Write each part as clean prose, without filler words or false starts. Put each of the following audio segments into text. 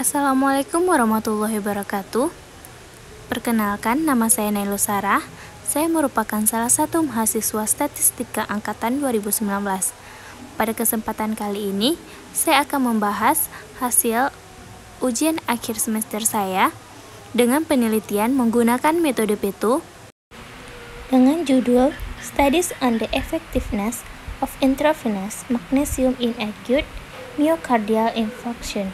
Assalamualaikum warahmatullahi wabarakatuh. Perkenalkan, nama saya Nailu Sarah. Saya merupakan salah satu mahasiswa Statistika Angkatan 2019. Pada kesempatan kali ini, saya akan membahas hasil ujian akhir semester saya dengan penelitian menggunakan metode PETU dengan judul Studies on the Effectiveness of Intravenous Magnesium in Acute Myocardial Infarction.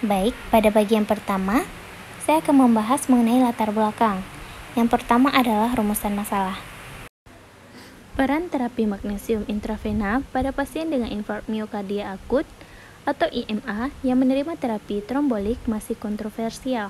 Baik, pada bagian pertama, saya akan membahas mengenai latar belakang. Yang pertama adalah rumusan masalah. Peran terapi magnesium intravena pada pasien dengan infark miokardia akut atau IMA yang menerima terapi trombolik masih kontroversial.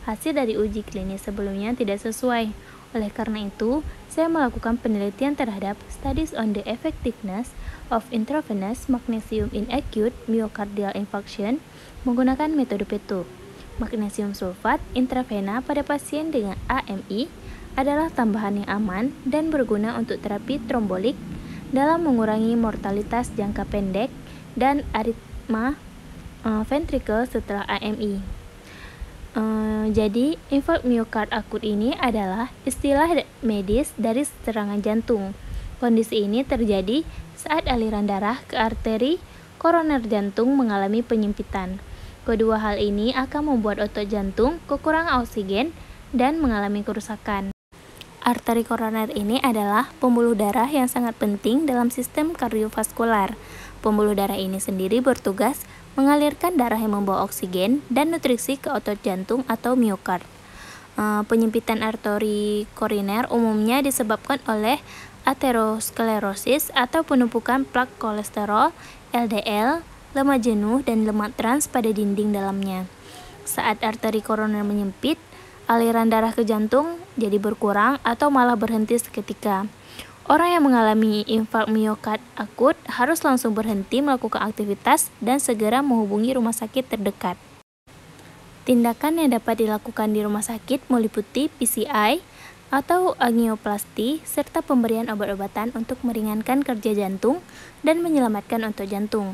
Hasil dari uji klinis sebelumnya tidak sesuai. Oleh karena itu, saya melakukan penelitian terhadap studies on the effectiveness of intravenous magnesium in acute myocardial infarction menggunakan metode PETU. Magnesium sulfat intravena pada pasien dengan AMI adalah tambahan yang aman dan berguna untuk terapi trombolik dalam mengurangi mortalitas jangka pendek dan aritma ventrikel setelah AMI. Jadi, infark miokard akut ini adalah istilah medis dari serangan jantung. Kondisi ini terjadi saat aliran darah ke arteri koroner jantung mengalami penyempitan. Kedua hal ini akan membuat otot jantung kekurangan oksigen dan mengalami kerusakan. Arteri koroner ini adalah pembuluh darah yang sangat penting dalam sistem kardiovaskular. Pembuluh darah ini sendiri bertugas mengalirkan darah yang membawa oksigen dan nutrisi ke otot jantung atau miokard. Penyempitan arteri koroner umumnya disebabkan oleh aterosklerosis atau penumpukan plak kolesterol, LDL, lemak jenuh, dan lemak trans pada dinding dalamnya. Saat arteri koroner menyempit, aliran darah ke jantung jadi berkurang atau malah berhenti seketika. Orang yang mengalami infark miokard akut harus langsung berhenti melakukan aktivitas dan segera menghubungi rumah sakit terdekat. Tindakan yang dapat dilakukan di rumah sakit meliputi PCI atau angioplasti serta pemberian obat-obatan untuk meringankan kerja jantung dan menyelamatkan otot jantung.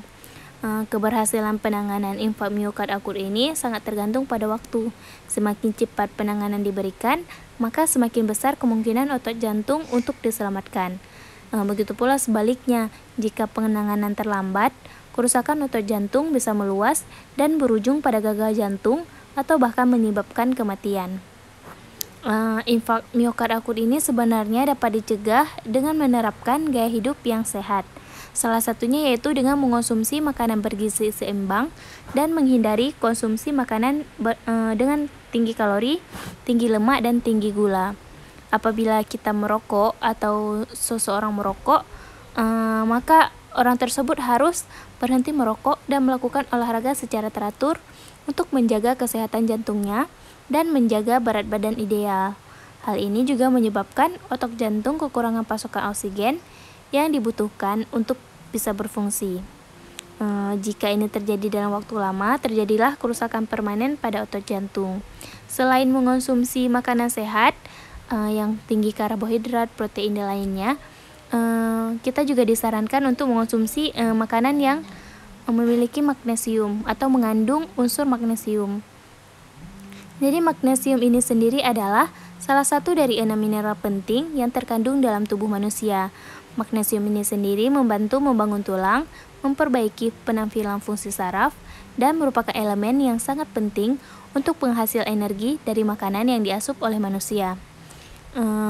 Keberhasilan penanganan infark miokard akut ini sangat tergantung pada waktu. Semakin cepat penanganan diberikan, maka semakin besar kemungkinan otot jantung untuk diselamatkan. Begitu pula sebaliknya, jika penanganan terlambat, kerusakan otot jantung bisa meluas dan berujung pada gagal jantung atau bahkan menyebabkan kematian. Infark miokard akut ini sebenarnya dapat dicegah dengan menerapkan gaya hidup yang sehat. Salah satunya yaitu dengan mengonsumsi makanan bergizi seimbang dan menghindari konsumsi makanan dengan tinggi kalori, tinggi lemak, dan tinggi gula. Apabila kita merokok atau seseorang merokok, maka orang tersebut harus berhenti merokok dan melakukan olahraga secara teratur untuk menjaga kesehatan jantungnya dan menjaga berat badan ideal. Hal ini juga menyebabkan otot jantung kekurangan pasokan oksigen yang dibutuhkan untuk bisa berfungsi. Jika ini terjadi dalam waktu lama, terjadilah kerusakan permanen pada otot jantung. Selain mengonsumsi makanan sehat yang tinggi karbohidrat, protein, dan lainnya, kita juga disarankan untuk mengonsumsi makanan yang memiliki magnesium atau mengandung unsur magnesium. Jadi magnesium ini sendiri adalah salah satu dari 6 mineral penting yang terkandung dalam tubuh manusia. Magnesium ini sendiri membantu membangun tulang, memperbaiki penampilan fungsi saraf, dan merupakan elemen yang sangat penting untuk penghasil energi dari makanan yang diasup oleh manusia.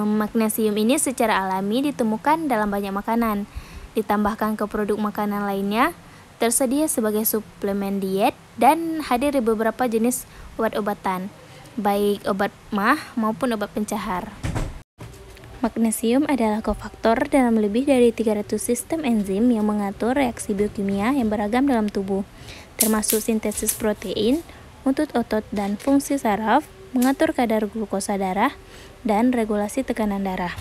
Magnesium ini secara alami ditemukan dalam banyak makanan, ditambahkan ke produk makanan lainnya, tersedia sebagai suplemen diet, dan hadir di beberapa jenis obat-obatan, baik obat mah maupun obat pencahar. Magnesium adalah kofaktor dalam lebih dari 300 sistem enzim yang mengatur reaksi biokimia yang beragam dalam tubuh, termasuk sintesis protein, untuk otot dan fungsi saraf, mengatur kadar glukosa darah, dan regulasi tekanan darah.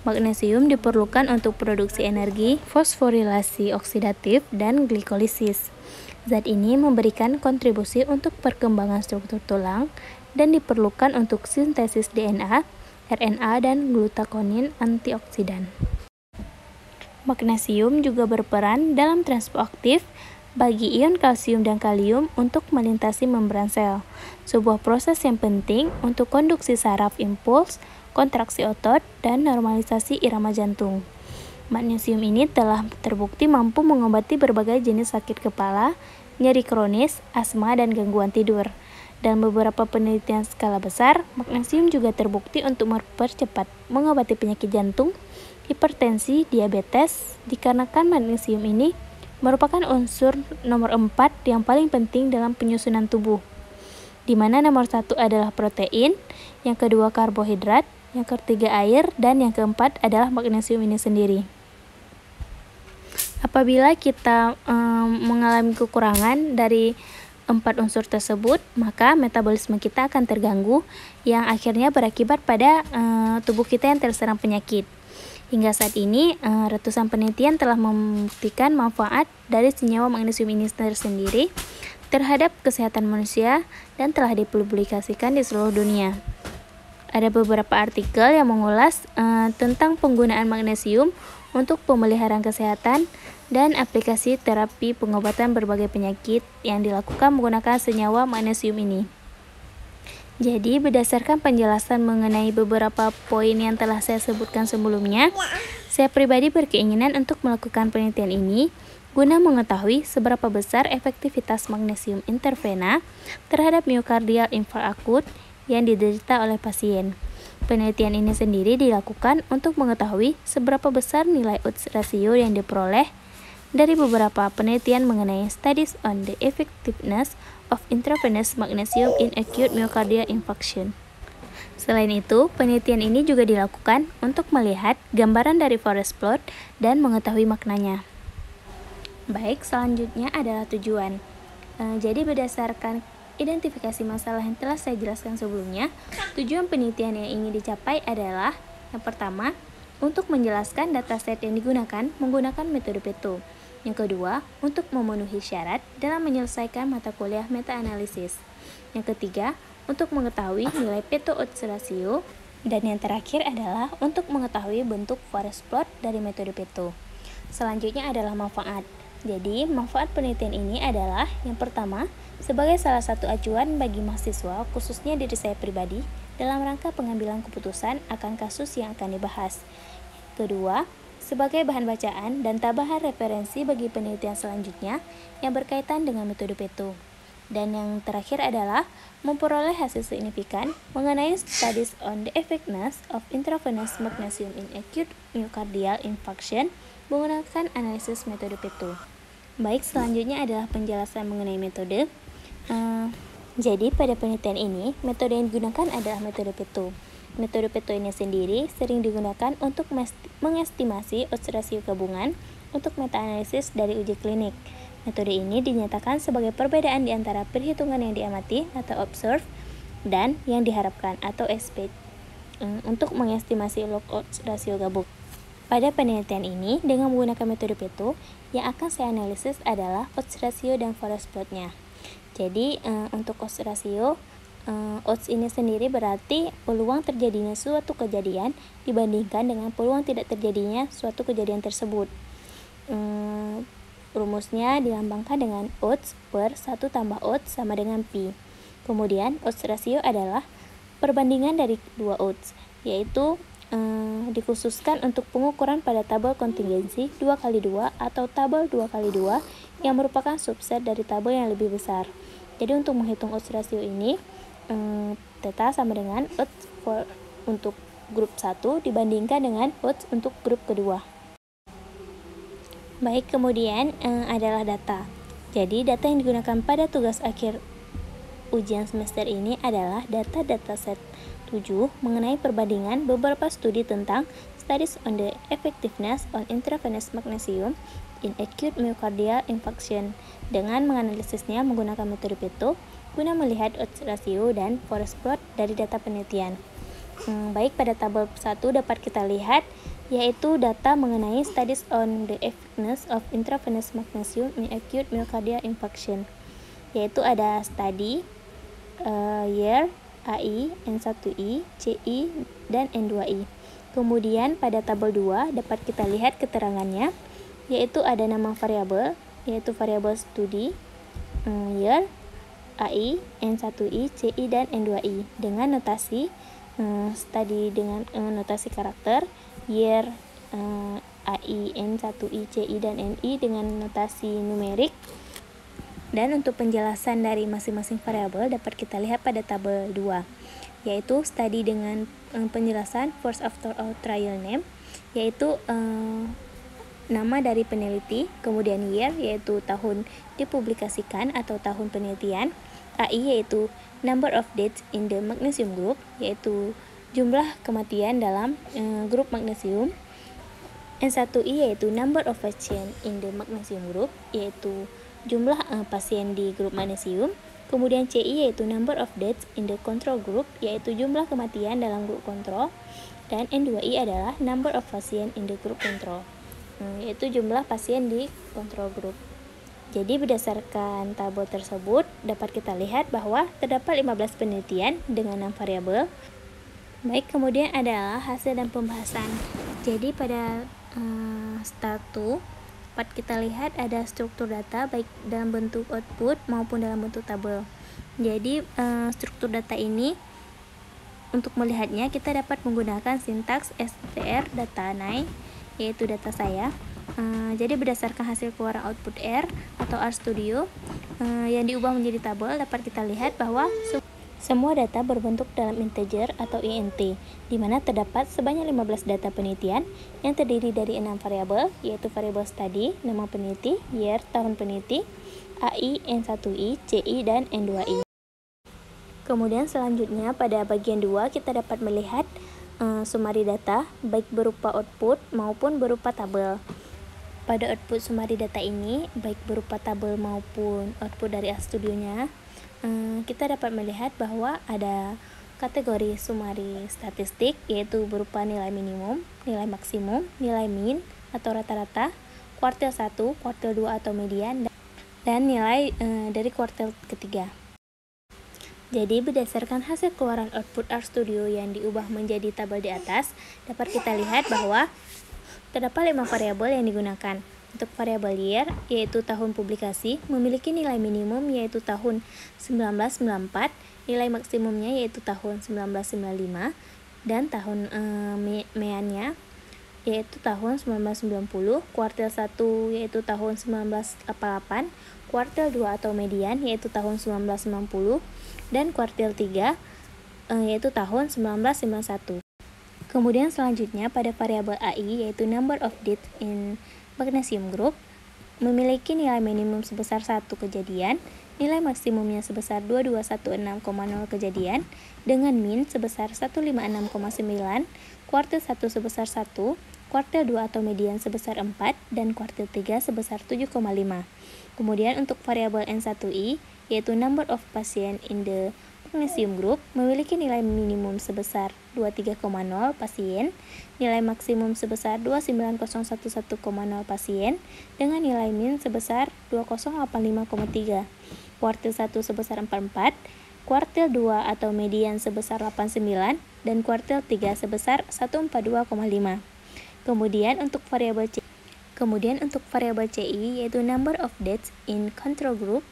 Magnesium diperlukan untuk produksi energi, fosforilasi oksidatif, dan glikolisis. Zat ini memberikan kontribusi untuk perkembangan struktur tulang dan diperlukan untuk sintesis DNA, RNA, dan glutakonin antioksidan. Magnesium juga berperan dalam transport aktif bagi ion kalsium dan kalium untuk melintasi membran sel, sebuah proses yang penting untuk konduksi saraf impuls, kontraksi otot, dan normalisasi irama jantung. Magnesium ini telah terbukti mampu mengobati berbagai jenis sakit kepala, nyeri kronis, asma, dan gangguan tidur. Dan beberapa penelitian skala besar, magnesium juga terbukti untuk mempercepat mengobati penyakit jantung, hipertensi, diabetes, dikarenakan magnesium ini merupakan unsur nomor 4 yang paling penting dalam penyusunan tubuh, di mana nomor 1 adalah protein, yang kedua karbohidrat, yang ketiga air, dan yang keempat adalah magnesium ini sendiri. Apabila kita mengalami kekurangan dari 4 unsur tersebut, maka metabolisme kita akan terganggu, yang akhirnya berakibat pada tubuh kita yang terserang penyakit. Hingga saat ini, ratusan penelitian telah membuktikan manfaat dari senyawa magnesium ini tersendiri terhadap kesehatan manusia dan telah dipublikasikan di seluruh dunia. Ada beberapa artikel yang mengulas tentang penggunaan magnesium untuk pemeliharaan kesehatan dan aplikasi terapi pengobatan berbagai penyakit yang dilakukan menggunakan senyawa magnesium ini. Jadi, berdasarkan penjelasan mengenai beberapa poin yang telah saya sebutkan sebelumnya, saya pribadi berkeinginan untuk melakukan penelitian ini guna mengetahui seberapa besar efektivitas magnesium intravena terhadap miokardial infark akut yang diderita oleh pasien. Penelitian ini sendiri dilakukan untuk mengetahui seberapa besar nilai odds ratio yang diperoleh dari beberapa penelitian mengenai studies on the effectiveness of intravenous magnesium in acute myocardial infarction. Selain itu, penelitian ini juga dilakukan untuk melihat gambaran dari forest plot dan mengetahui maknanya. Baik, selanjutnya adalah tujuan. Jadi berdasarkan identifikasi masalah yang telah saya jelaskan sebelumnya, tujuan penelitian yang ingin dicapai adalah yang pertama, untuk menjelaskan dataset yang digunakan menggunakan metode PETO. Yang kedua, untuk memenuhi syarat dalam menyelesaikan mata kuliah meta-analisis. Yang ketiga, untuk mengetahui nilai PETO odds ratio. Dan yang terakhir adalah untuk mengetahui bentuk forest plot dari metode PETO. Selanjutnya adalah manfaat. Jadi, manfaat penelitian ini adalah yang pertama, sebagai salah satu acuan bagi mahasiswa, khususnya diri saya pribadi, dalam rangka pengambilan keputusan akan kasus yang akan dibahas. Kedua, sebagai bahan bacaan dan tambahan referensi bagi penelitian selanjutnya yang berkaitan dengan metode PETO. Dan yang terakhir adalah memperoleh hasil signifikan mengenai studies on the effectiveness of intravenous magnesium in acute myocardial infarction menggunakan analisis metode PETO. Baik, selanjutnya adalah penjelasan mengenai metode. Jadi pada penelitian ini, metode yang digunakan adalah metode PETO. Metode PETO ini sendiri sering digunakan untuk mengestimasi odds rasio gabungan untuk meta-analisis dari uji klinik. Metode ini dinyatakan sebagai perbedaan di antara perhitungan yang diamati atau observe dan yang diharapkan atau expect untuk mengestimasi log odds rasio gabung. Pada penelitian ini, dengan menggunakan metode PETO, yang akan saya analisis adalah odds ratio dan forest plot-nya. Jadi, untuk odds ratio, odds ini sendiri berarti peluang terjadinya suatu kejadian dibandingkan dengan peluang tidak terjadinya suatu kejadian tersebut. Rumusnya dilambangkan dengan odds per 1 tambah odds sama dengan Pi. Kemudian odds ratio adalah perbandingan dari dua odds, yaitu dikhususkan untuk pengukuran pada tabel kontingensi 2x2 atau tabel 2x2 yang merupakan subset dari tabel yang lebih besar. Jadi untuk menghitung odds ratio ini, theta sama dengan odds untuk grup 1 dibandingkan dengan odds untuk grup kedua. Baik, kemudian adalah data. Jadi data yang digunakan pada tugas akhir ujian semester ini adalah data set 7 mengenai perbandingan beberapa studi tentang studies on the effectiveness on intravenous magnesium in acute myocardial infarction dengan menganalisisnya menggunakan metode PETO guna melihat odds ratio dan forest plot dari data penelitian. Baik, pada tabel 1 dapat kita lihat yaitu data mengenai studies on the effectiveness of intravenous magnesium in acute myocardial infarction, yaitu ada study, year, AI, N1I, CI, dan N2I. Kemudian pada tabel 2 dapat kita lihat keterangannya, yaitu ada nama variabel, yaitu variabel studi, year, AI, N1I, CI, dan N2I dengan notasi study dengan notasi karakter, year, AI, N1I, CI, dan NI dengan notasi numerik. Dan untuk penjelasan dari masing-masing variabel dapat kita lihat pada tabel 2, yaitu study dengan penjelasan first after all trial name, yaitu nama dari peneliti, kemudian year yaitu tahun dipublikasikan atau tahun penelitian, AI yaitu number of deaths in the magnesium group, yaitu jumlah kematian dalam grup magnesium, N1I yaitu number of patients in the magnesium group, yaitu jumlah pasien di grup magnesium, kemudian CI yaitu number of deaths in the control group, yaitu jumlah kematian dalam grup kontrol, dan N2I adalah number of pasien in the group control, yaitu jumlah pasien di control group. Jadi berdasarkan tabel tersebut dapat kita lihat bahwa terdapat 15 penelitian dengan 6 variabel. Baik, kemudian adalah hasil dan pembahasan. Jadi pada start 2 dapat kita lihat ada struktur data baik dalam bentuk output maupun dalam bentuk tabel. Jadi struktur data ini untuk melihatnya kita dapat menggunakan sintaks str data name, yaitu data saya. Jadi berdasarkan hasil keluaran output R atau RStudio yang diubah menjadi tabel, dapat kita lihat bahwa semua data berbentuk dalam integer atau int, di mana terdapat sebanyak 15 data penelitian yang terdiri dari 6 variabel, yaitu variabel study, nama peneliti, year, tahun peneliti, AI, N1I, CI, dan N2I. Kemudian selanjutnya pada bagian 2 kita dapat melihat summary data baik berupa output maupun berupa tabel. Pada output summary data ini baik berupa tabel maupun output dari RStudionya, kita dapat melihat bahwa ada kategori summary statistik, yaitu berupa nilai minimum, nilai maksimum, nilai min atau rata-rata, kuartil 1, kuartil 2 atau median, dan nilai dari kuartil ketiga. Jadi berdasarkan hasil keluaran output RStudio yang diubah menjadi tabel di atas, dapat kita lihat bahwa terdapat 5 variabel yang digunakan. Untuk variabel year, yaitu tahun publikasi, memiliki nilai minimum yaitu tahun 1994, nilai maksimumnya yaitu tahun 1995, dan tahun meannya yaitu tahun 1990, kuartil 1 yaitu tahun 1988, kuartil 2 atau median yaitu tahun 1990, dan kuartil 3 yaitu tahun 1991. Kemudian selanjutnya pada variabel AI yaitu number of deaths in magnesium group, memiliki nilai minimum sebesar 1 kejadian, nilai maksimumnya sebesar 2216,0 kejadian, dengan min sebesar 156,9, kuartil 1 sebesar 1, kuartil 2 atau median sebesar 4, dan kuartil 3 sebesar 7,5. Kemudian untuk variabel N1I, yaitu number of patient in the magnesium group, memiliki nilai minimum sebesar 23,0 pasien, nilai maksimum sebesar 29011,0 pasien, dengan nilai min sebesar 2085,3, kuartil 1 sebesar 44, kuartil 2 atau median sebesar 89, dan kuartil 3 sebesar 142,5. Kemudian untuk variabel CI yaitu number of deaths in control group,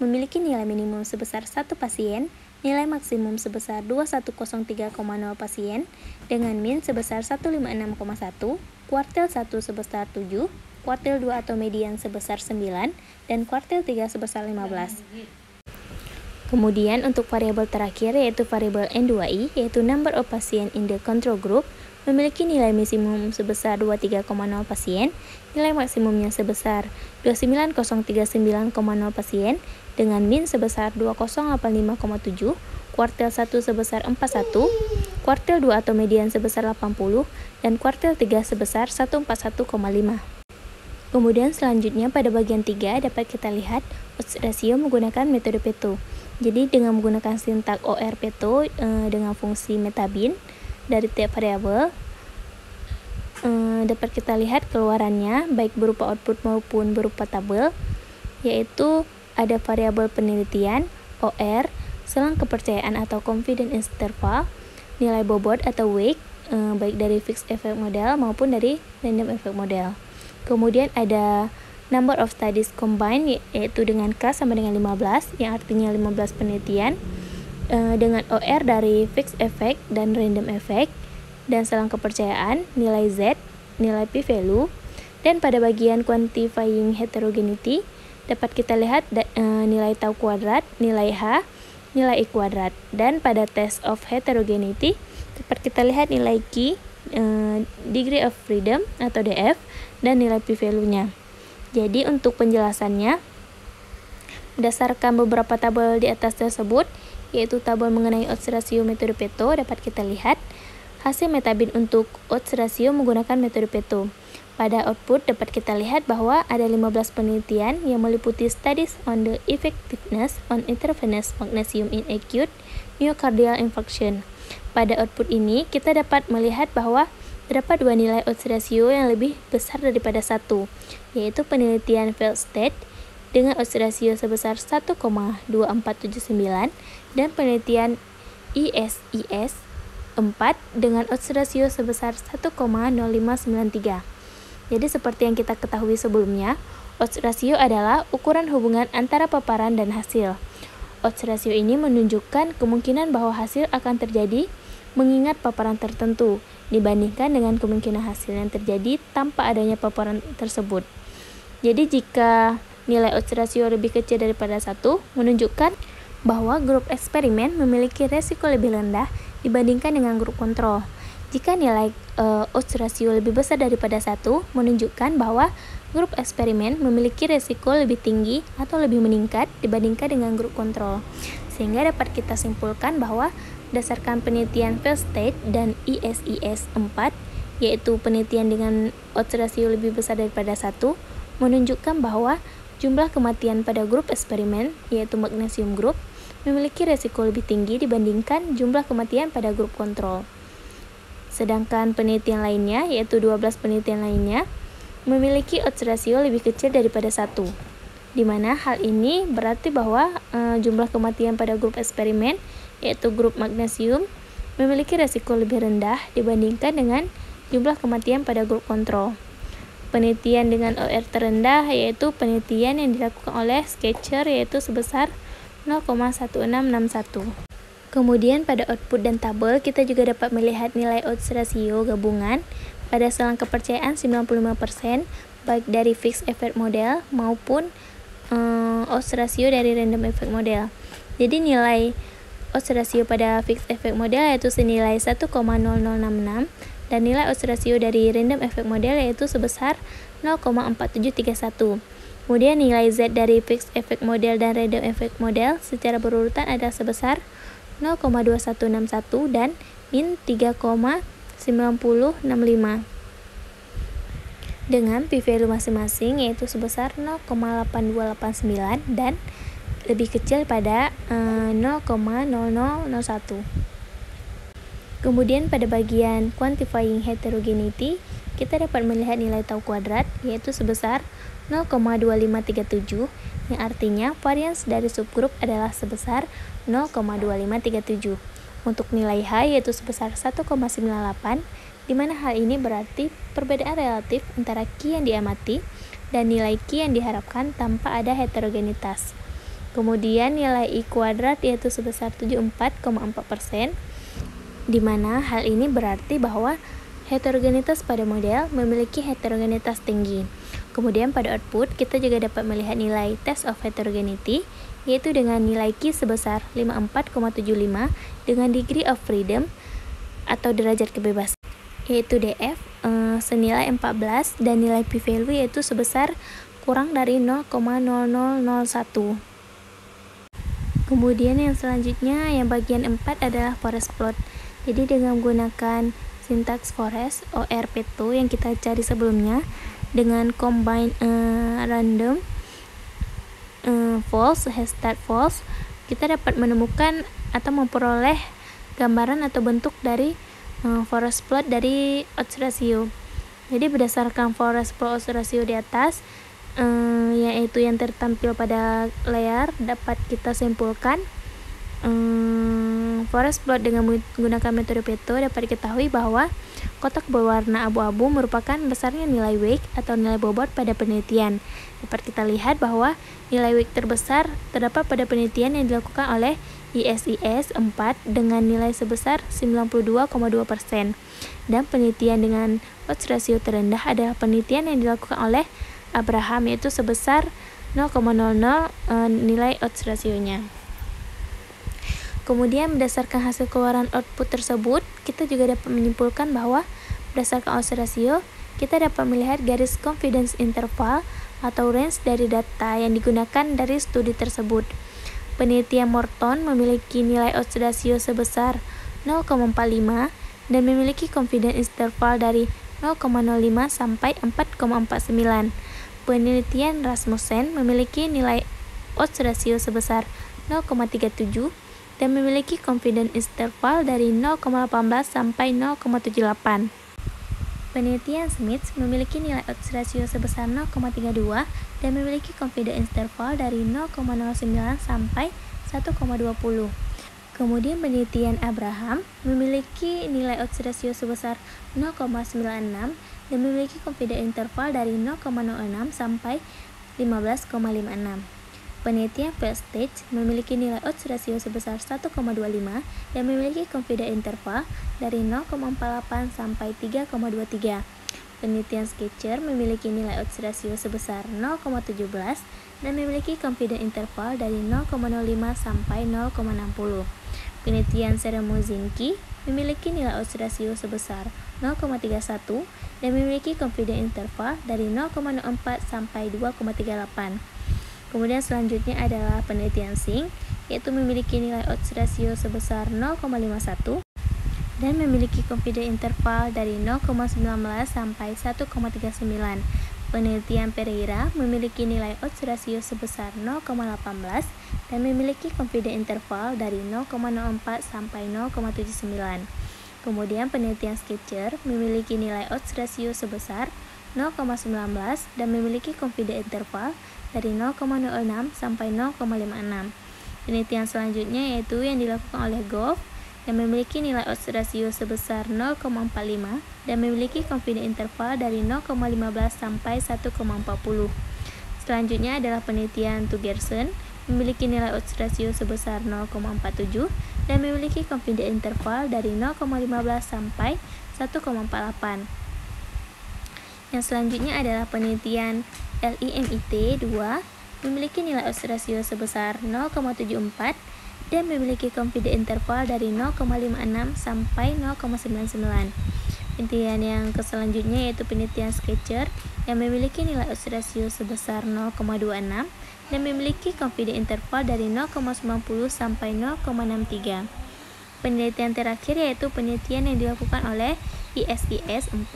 memiliki nilai minimum sebesar 1 pasien, nilai maksimum sebesar 2103,0 pasien, dengan min sebesar 156,1, kuartil 1 sebesar 7, kuartil 2 atau median sebesar 9, dan kuartil 3 sebesar 15. Kemudian untuk variabel terakhir yaitu variabel N2I, yaitu number of patient in the control group, memiliki nilai maksimum sebesar 23,0 pasien, nilai maksimumnya sebesar 29039,0 pasien, dengan min sebesar 2085,7, kuartil 1 sebesar 41, kuartil 2 atau median sebesar 80, dan kuartil 3 sebesar 141,5. Kemudian selanjutnya pada bagian 3 dapat kita lihat odds ratio menggunakan metode Peto. Jadi dengan menggunakan sintak OR Peto dengan fungsi metabin dari tiap variabel, dapat kita lihat keluarannya baik berupa output maupun berupa tabel, yaitu ada variabel penelitian OR, selang kepercayaan atau confidence interval, nilai bobot atau weight baik dari fixed effect model maupun dari random effect model. Kemudian ada number of studies combined, yaitu dengan K sama dengan 15, yang artinya 15 penelitian, dengan OR dari fixed effect dan random effect, dan selang kepercayaan, nilai Z, nilai p-value, dan pada bagian quantifying heterogeneity, dapat kita lihat nilai tau kuadrat, nilai H, nilai I kuadrat, dan pada test of heterogeneity, dapat kita lihat nilai Q, degree of freedom atau DF, dan nilai p-value-nya. Jadi untuk penjelasannya, berdasarkan beberapa tabel di atas tersebut, yaitu tabel mengenai odds ratio metode Pareto, dapat kita lihat hasil metabin untuk odds ratio menggunakan metode Pareto. Pada output dapat kita lihat bahwa ada 15 penelitian yang meliputi studies on the effectiveness on intravenous magnesium in acute myocardial infarction. Pada output ini, kita dapat melihat bahwa terdapat dua nilai odds ratio yang lebih besar daripada satu, yaitu penelitian Feldstedt dengan odds ratio sebesar 1,2479 dan penelitian ISIS 4 dengan odds ratio sebesar 1,0593. Jadi seperti yang kita ketahui sebelumnya, odds ratio adalah ukuran hubungan antara paparan dan hasil. Odds ratio ini menunjukkan kemungkinan bahwa hasil akan terjadi mengingat paparan tertentu dibandingkan dengan kemungkinan hasil yang terjadi tanpa adanya paparan tersebut. Jadi jika nilai odds ratio lebih kecil daripada 1, menunjukkan bahwa grup eksperimen memiliki resiko lebih rendah dibandingkan dengan grup kontrol. Jika nilai odds ratio lebih besar daripada 1, menunjukkan bahwa grup eksperimen memiliki resiko lebih tinggi atau lebih meningkat dibandingkan dengan grup kontrol. Sehingga dapat kita simpulkan bahwa berdasarkan penelitian Feldstedt dan ISIS 4, yaitu penelitian dengan odds ratio lebih besar daripada 1, menunjukkan bahwa jumlah kematian pada grup eksperimen, yaitu magnesium group, memiliki resiko lebih tinggi dibandingkan jumlah kematian pada grup kontrol. Sedangkan penelitian lainnya, yaitu 12 penelitian lainnya, memiliki odds ratio lebih kecil daripada 1, di mana hal ini berarti bahwa jumlah kematian pada grup eksperimen, yaitu grup magnesium, memiliki resiko lebih rendah dibandingkan dengan jumlah kematian pada grup kontrol. Penelitian dengan OR terendah yaitu penelitian yang dilakukan oleh Sketcher, yaitu sebesar 0,1661. Kemudian pada output dan tabel kita juga dapat melihat nilai odds ratio gabungan pada selang kepercayaan 95% baik dari fixed effect model maupun odds ratio dari random effect model. Jadi nilai odds ratio pada fixed effect model yaitu senilai 1,0066 dan nilai odds ratio dari random effect model yaitu sebesar 0,4731. Kemudian nilai Z dari fixed effect model dan random effect model secara berurutan ada sebesar 0,2161 dan min 3,9065 dengan p-value masing-masing yaitu sebesar 0,8289 dan lebih kecil pada 0,0001. Kemudian pada bagian quantifying heterogeneity kita dapat melihat nilai tau kuadrat yaitu sebesar 0,2537 yang artinya varians dari subgrup adalah sebesar 0,2537. Untuk nilai H yaitu sebesar 1,98, di mana hal ini berarti perbedaan relatif antara Q yang diamati dan nilai Q yang diharapkan tanpa ada heterogenitas. Kemudian nilai I kuadrat yaitu sebesar 74,4%, di mana hal ini berarti bahwa heterogenitas pada model memiliki heterogenitas tinggi. Kemudian pada output kita juga dapat melihat nilai test of heterogeneity yaitu dengan nilai Q sebesar 54,75 dengan degree of freedom atau derajat kebebasan yaitu DF senilai 14 dan nilai p-value yaitu sebesar kurang dari 0,0001. Kemudian yang selanjutnya yang bagian 4 adalah forest plot. Jadi dengan menggunakan sintaks forest OR Pareto yang kita cari sebelumnya dengan combine random false start false, kita dapat menemukan atau memperoleh gambaran atau bentuk dari forest plot dari odds ratio. Jadi berdasarkan forest plot odds ratio di atas yaitu yang tertampil pada layar, dapat kita simpulkan forest plot dengan menggunakan metode Pareto, dapat diketahui bahwa kotak berwarna abu-abu merupakan besarnya nilai weight atau nilai bobot pada penelitian. Dapat kita lihat bahwa nilai weight terbesar terdapat pada penelitian yang dilakukan oleh ISIS 4 dengan nilai sebesar 92,2%. Dan penelitian dengan odds ratio terendah adalah penelitian yang dilakukan oleh Abraham, yaitu sebesar 0,00 nilai odds rasionya. Kemudian berdasarkan hasil keluaran output tersebut, kita juga dapat menyimpulkan bahwa berdasarkan odds ratio, kita dapat melihat garis confidence interval atau range dari data yang digunakan dari studi tersebut. Penelitian Morton memiliki nilai odds ratio sebesar 0,45 dan memiliki confidence interval dari 0,05 sampai 4,49. Penelitian Rasmussen memiliki nilai odds ratio sebesar 0,37 dan memiliki confidence interval dari 0,18 sampai 0,78. Penelitian Smith memiliki nilai odds ratio sebesar 0,32 dan memiliki confidence interval dari 0,09 sampai 1,20. Kemudian penelitian Abraham memiliki nilai odds ratio sebesar 0,96 dan memiliki confidence interval dari 0,06 sampai 15,56. Penelitian Prestige memiliki nilai odds ratio sebesar 1,25 dan memiliki confidence interval dari 0,48 sampai 3,23. Penelitian Sketcher memiliki nilai odds ratio sebesar 0,17 dan memiliki confidence interval dari 0,05 sampai 0,60. Penelitian Seremozinski memiliki nilai odds ratio sebesar 0,31 dan memiliki confidence interval dari 0,04 sampai 2,38. Kemudian selanjutnya adalah penelitian Singh, yaitu memiliki nilai odds ratio sebesar 0,51 dan memiliki confidence interval dari 0,19 sampai 1,39. Penelitian Pereira memiliki nilai odds ratio sebesar 0,18 dan memiliki confidence interval dari 0,04 sampai 0,79. Kemudian penelitian Sketcher memiliki nilai odds ratio sebesar 0,19 dan memiliki confidence interval dari 0,06 sampai 0,56. Penelitian selanjutnya yaitu yang dilakukan oleh Goff yang memiliki nilai odds ratio sebesar 0,45 dan memiliki confidence interval dari 0,15 sampai 1,40. Selanjutnya adalah penelitian Tugerson memiliki nilai odds ratio sebesar 0,47 dan memiliki confidence interval dari 0,15 sampai 1,48. Yang selanjutnya adalah penelitian LIMIT 2 memiliki nilai odds ratio sebesar 0,74 dan memiliki confidence interval dari 0,56 sampai 0,99. Penelitian yang selanjutnya yaitu penelitian Sketcher yang memiliki nilai odds ratio sebesar 0,26 dan memiliki confidence interval dari 0,90 sampai 0,63. Penelitian terakhir yaitu penelitian yang dilakukan oleh ISIS 4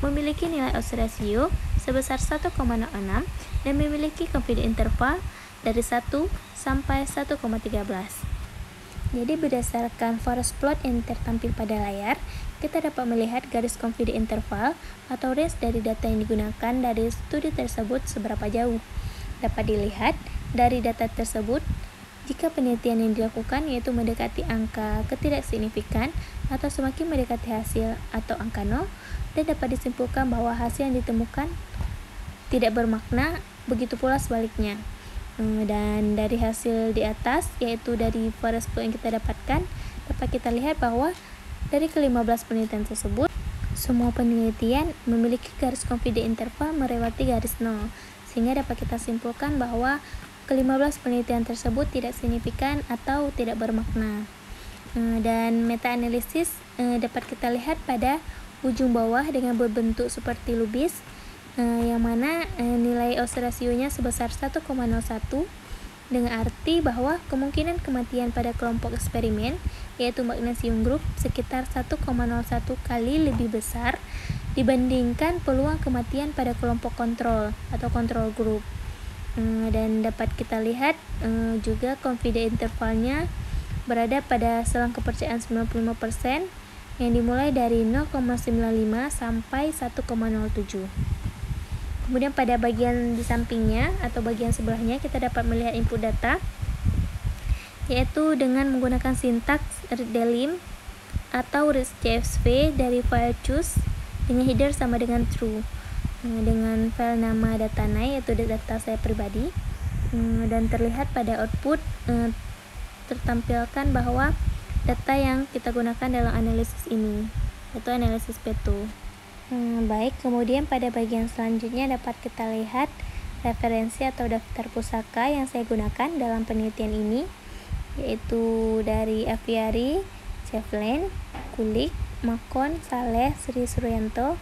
memiliki nilai odds ratio sebesar 1,06 dan memiliki confidence interval dari 1 sampai 1,13. Jadi berdasarkan forest plot yang tertampil pada layar, kita dapat melihat garis confidence interval atau range dari data yang digunakan dari studi tersebut seberapa jauh. Dapat dilihat dari data tersebut, jika penelitian yang dilakukan yaitu mendekati angka ketidaksignifikan atau semakin mendekati hasil atau angka 0, dan dapat disimpulkan bahwa hasil yang ditemukan tidak bermakna, begitu pula sebaliknya. Dan dari hasil di atas, yaitu dari forest plot yang kita dapatkan, dapat kita lihat bahwa dari ke-15 penelitian tersebut, semua penelitian memiliki garis confidence interval melewati garis 0, sehingga dapat kita simpulkan bahwa ke-15 penelitian tersebut tidak signifikan atau tidak bermakna. Dan meta-analisis dapat kita lihat pada ujung bawah dengan berbentuk seperti lubis, yang mana nilai odds rasionya sebesar 1,01 dengan arti bahwa kemungkinan kematian pada kelompok eksperimen yaitu magnesium group sekitar 1,01 kali lebih besar dibandingkan peluang kematian pada kelompok kontrol atau control group. Dan dapat kita lihat juga confidence intervalnya berada pada selang kepercayaan 95% yang dimulai dari 0,95 sampai 1,07. Kemudian pada bagian di sampingnya atau bagian sebelahnya kita dapat melihat input data yaitu dengan menggunakan sintaks readDelim atau readCSV dari file choose dengan header sama dengan true, dengan file nama datana yaitu data saya pribadi, dan terlihat pada output tertampilkan bahwa data yang kita gunakan dalam analisis ini yaitu analisis P2. Baik, kemudian pada bagian selanjutnya dapat kita lihat referensi atau daftar pusaka yang saya gunakan dalam penelitian ini, yaitu dari Aviary, Chevlin, Kulik, Makon, Saleh, Sri Suryanto,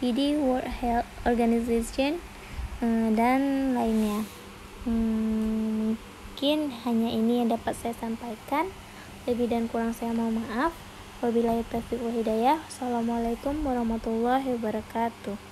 TD World Health Organization, dan lainnya. Mungkin hanya ini yang dapat saya sampaikan. Lebih dan kurang saya mohon maaf. Wabillahi taufiq wal hidayah. Wassalamualaikum warahmatullahi wabarakatuh.